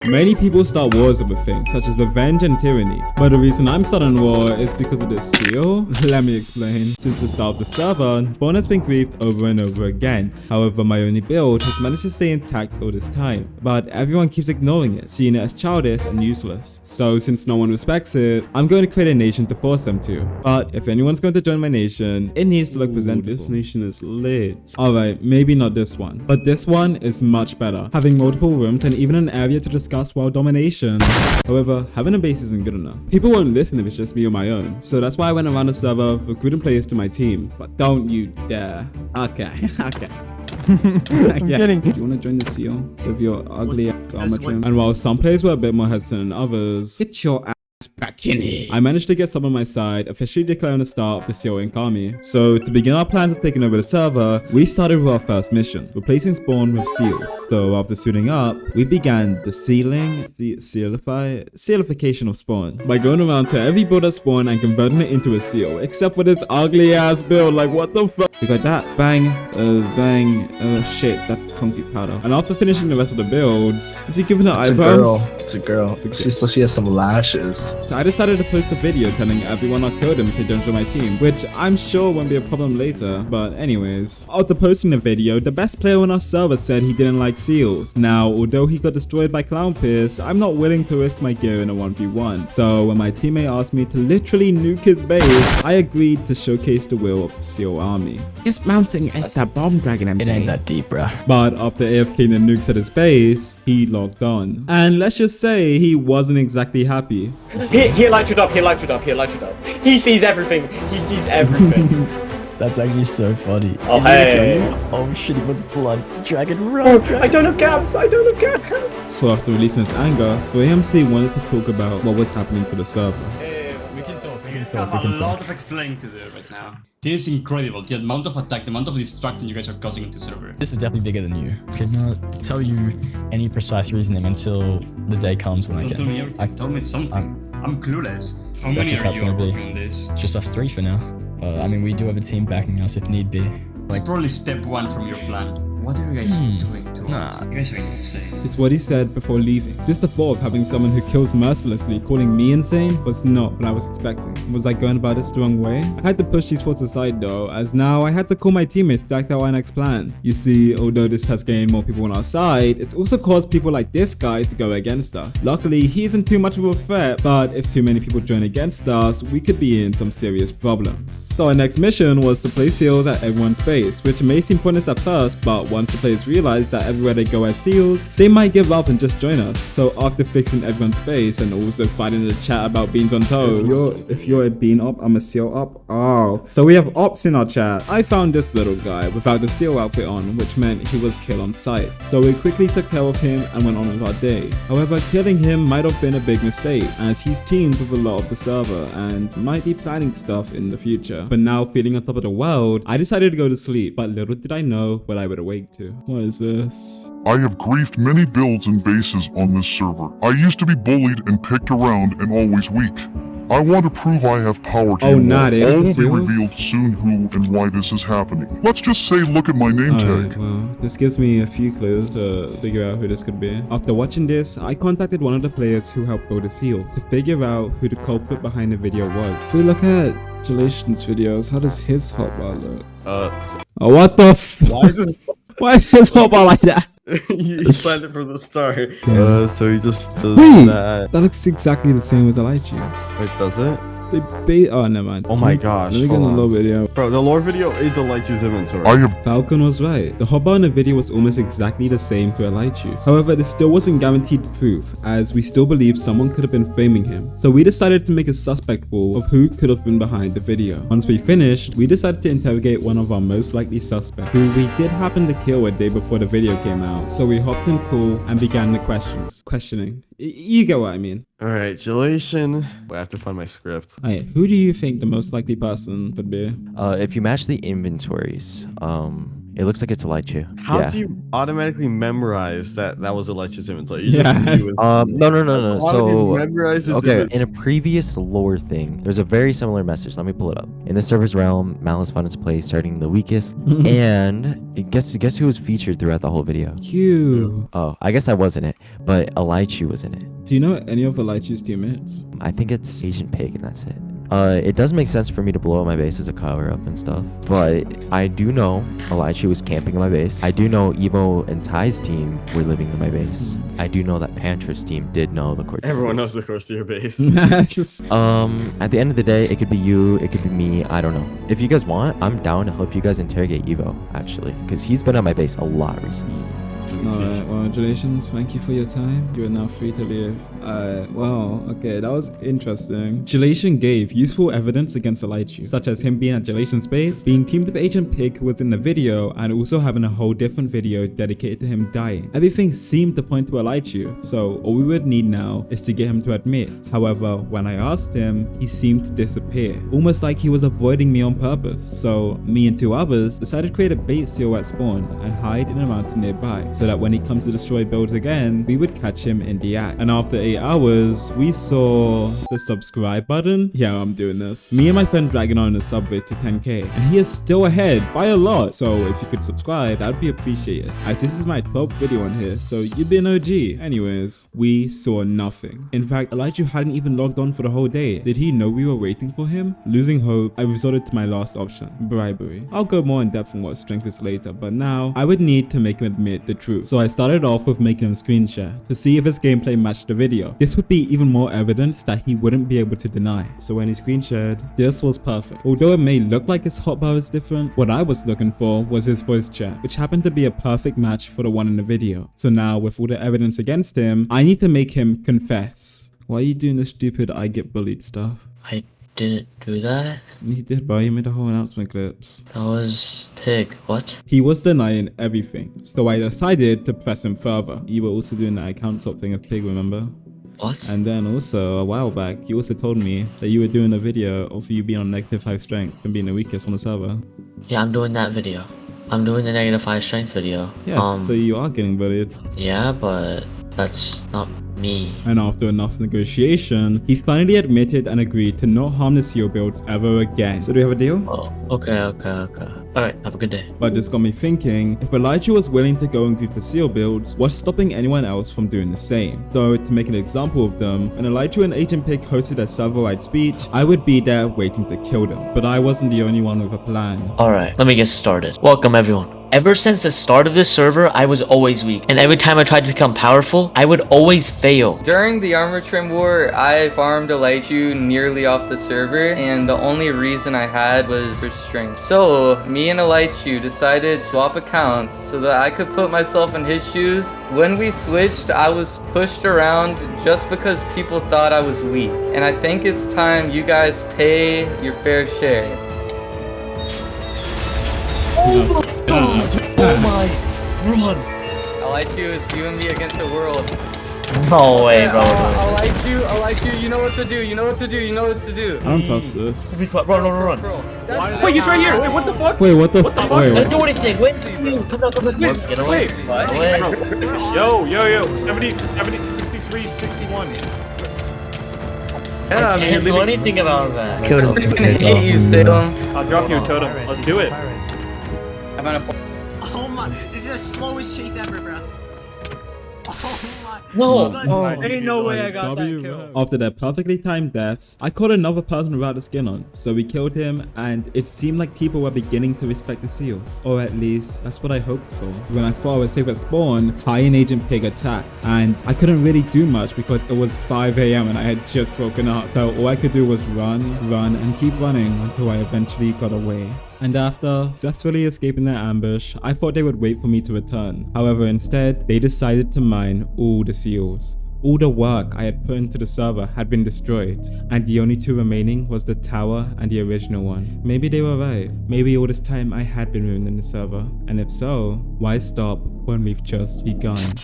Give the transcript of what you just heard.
Many people start wars over things such as revenge and tyranny, but the reason I'm starting a war is because of this seal. Let me explain. Since the start of the server, Spawn has been griefed over and over again. However, my only build has managed to stay intact all this time, but everyone keeps ignoring it, seeing it as childish and useless. So since no one respects it, I'm going to create a nation to force them to. But if anyone's going to join my nation, it needs to look presentable. This nation is lit. Alright, maybe not this one, but this one is much better, having multiple rooms and even an area to discuss world domination. However, having a base isn't good enough. People won't listen if it's just me on my own, so that's why I went around the server recruiting players to my team. But don't you dare. Okay, okay. I'm kidding. Do you want to join the seal with your ugly ass armor trim? And while some players were a bit more hesitant than others, get your ass back in here. I managed to get some on my side, officially declaring the start of the Seal Inc. army. So to begin our plans of taking over the server, we started with our first mission, replacing Spawn with seals. So after suiting up, we began the sealification of Spawn by going around to every build at Spawn and converting it into a seal, except for this ugly ass build. Like, what the fuck? We got that. Bang, bang, shit, that's concrete powder. And after finishing the rest of the builds, is he giving her eyebrows? It's a girl. She has some lashes. So I decided to post a video telling everyone I killed him if they don't join my team, which I'm sure won't be a problem later. But anyways, after posting the video, the best player on our server said he didn't like seals. Now, although he got destroyed by Clown Pierce, I'm not willing to risk my gear in a 1v1. So when my teammate asked me to literally nuke his base, I agreed to showcase the will of the seal army. It's mounting as that bomb dragon, I'm saying. It ain't that deep, bruh. But after AFKing the nukes at his base, he logged on. And let's just say he wasn't exactly happy. He electroed up, he electroed up, he electroed up. He sees everything, he sees everything. That's actually so funny. Oh, hey. Oh shit, he wants to pull on dragon. Run, Oh, dragon. I don't have caps, I don't have caps. So after releasing his anger, 3MC wanted to talk about what was happening to the server. We can talk. We can I talk. have a lot of explaining to do right now. This is incredible, the amount of attack, the amount of destruction you guys are causing in the server. This is definitely bigger than you. I cannot tell you any precise reasoning until the day comes when I Don't get. tell me everything, tell me something. I'm clueless. How That's many just are how it's you gonna be. working on this? It's just us three for now. I mean, we do have a team backing us if need be. It's probably step one from your plan. What are you guys doing to us? You guys are insane. It's what he said before leaving. Just the thought of having someone who kills mercilessly calling me insane was not what I was expecting. Was I going about this the wrong way? I had to push these thoughts aside though, as now I had to call my teammates to act out our next plan. You see, although this has gained more people on our side, it's also caused people like this guy to go against us. Luckily, he isn't too much of a threat, but if too many people join against us, we could be in some serious problems. So our next mission was to place seals at everyone's base, which may seem pointless at first, but once the players realize that everywhere they go as seals, they might give up and just join us. So after fixing everyone's base and also fighting the chat about beans on toast. If you're a bean op, I'm a seal op. Oh, so we have ops in our chat. I found this little guy without the seal outfit on, which meant he was killed on sight. So we quickly took care of him and went on with our day. However, killing him might have been a big mistake, as he's teamed with a lot of the server and might be planning stuff in the future. But now feeling on top of the world, I decided to go to sleep, but little did I know what I would awake to. What is this? I have griefed many builds and bases on this server. I used to be bullied and picked around and always weak. I want to prove I have power to you all. not it. All will be Seals? revealed soon who and why this is happening. Let's just say look at my name Alright, tag. well, this gives me a few clues to figure out who this could be. After watching this, I contacted one of the players who helped build the seals to figure out who the culprit behind the video was. If we look at Jalation's videos, how does his hotbar look? Oh, what the f- Why is this? Why is his hotbar like that? You planned it from the start. So he just does Wait! that. That looks exactly the same as the light juice. Wait, does it? Oh, never mind. Oh my gosh, Let me get the hold on. low video. Bro, the lore video is a light use inventory. I have Falcon was right. The hotbar in the video was almost exactly the same to a light juice. However, this still wasn't guaranteed proof, as we still believed someone could have been framing him. So we decided to make a suspect pool of who could have been behind the video. Once we finished, we decided to interrogate one of our most likely suspects, who we did happen to kill a day before the video came out. So we hopped in cool and began the questioning. You get what I mean. Alright, Jalation. I have to find my script. Alright, who do you think the most likely person would be? If you match the inventories, It looks like it's a light chew. How Yeah. do you automatically memorize that was Elijah's inventory? You Yeah. just knew it was- No. How did you So, memorize his okay, inventory? in a previous lore thing, there's a very similar message. Let me pull it up. In the server's realm, Malice found its place starting the weakest. And guess who was featured throughout the whole video? You. Oh, I guess I was in it, but Elichu was in it. Do you know any of Elijah's teammates? I think it's Agent Pig, and that's it. It does make sense for me to blow up my base as a cover up and stuff, but I do know Elichu was camping in my base. I do know Evo and Ty's team were living in my base. I do know that Pantra's team did know the course. Everyone knows the course to your base. At the end of the day, it could be you, it could be me, I don't know. If you guys want, I'm down to help you guys interrogate Evo, actually, because he's been on my base a lot recently. Alright, well, congratulations. Thank you for your time. You are now free to leave. Well, okay, that was interesting. Jelation gave useful evidence against Elijah, such as him being at Jelation's base, being teamed with Agent Pig who was in the video, and also having a whole different video dedicated to him dying. Everything seemed to point to Elijah, so all we would need now is to get him to admit. However, when I asked him, he seemed to disappear, almost like he was avoiding me on purpose. So me and two others decided to create a bait seal at spawn and hide in a mountain nearby, so that when he comes to destroy builds again, we would catch him in the act. And after 8 hours, we saw the subscribe button. Yeah, I'm doing this. Me and my friend dragging on the subway to 10k, and he is still ahead by a lot. So if you could subscribe, that'd be appreciated, as this is my 12th video on here, so you'd be an OG. Anyways, we saw nothing. In fact, Elijah hadn't even logged on for the whole day. Did he know we were waiting for him? Losing hope, I resorted to my last option, bribery. I'll go more in depth on what strength is later, but now I would need to make him admit the truth. So I started off with making him screen share to see if his gameplay matched the video. This would be even more evidence that he wouldn't be able to deny. So when he screen shared, this was perfect. Although it may look like his hotbar is different, what I was looking for was his voice chat, which happened to be a perfect match for the one in the video. So now with all the evidence against him, I need to make him confess. Why are you doing this stupid I get bullied stuff? I didn't do that. You did, bro. You made a whole announcement clips. That was Pig. What? He was denying everything, so I decided to press him further. You were also doing that account swap thing of Pig, remember? What? And then also, a while back, you also told me that you were doing a video of you being on -5 strength and being the weakest on the server. Yeah, I'm doing that video. I'm doing the -5 strength video. Yeah, so you are getting bullied. Yeah, but that's not me. And after enough negotiation, he finally admitted and agreed to not harm the seal builds ever again. So do we have a deal? Oh, okay. Alright, have a good day. But this got me thinking, if Elijah was willing to go and group the seal builds, what's stopping anyone else from doing the same? So to make an example of them, when Elijah and Agent Pig hosted a server-wide speech, I would be there waiting to kill them. But I wasn't the only one with a plan. Alright, let me get started. Welcome everyone. Ever since the start of this server, I was always weak, and every time I tried to become powerful, I would always fail. During the armor trim war, I farmed Elijah nearly off the server, and the only reason I had was for strength. So, me and Elijah decided to swap accounts so that I could put myself in his shoes. When we switched, I was pushed around just because people thought I was weak. And I think it's time you guys pay your fair share. Oh my, run. Elijah, it's you and me against the world. No way, bro. Elijah, you know what to do, you know what to do. I don't trust this. Run. Wait, he's right here. Wait, what the fuck? Wait, what the fuck? Wait, Don't do anything. Wait. Come down. Get away. Yo. 70, 63, 61. I can't do anything about that. I'm gonna hit you, Salem. I'll drop you a totem. Let's do it. I'm gonna. Oh my, this is the slowest chase ever, bro. No. Ain't no way I got that kill. After their perfectly timed deaths, I caught another person without a skin on, so we killed him, and it seemed like people were beginning to respect the seals. Or at least, that's what I hoped for. When I thought I was safe at spawn, Ty and Agent Pig attacked, and I couldn't really do much because it was 5 AM and I had just woken up, so all I could do was run, and keep running until I eventually got away. And after successfully escaping their ambush, I thought they would wait for me to return. However, instead, they decided to mine all the seals. All the work I had put into the server had been destroyed, and the only two remaining was the tower and the original one. Maybe they were right. Maybe all this time I had been ruining the server. And if so, why stop when we've just begun?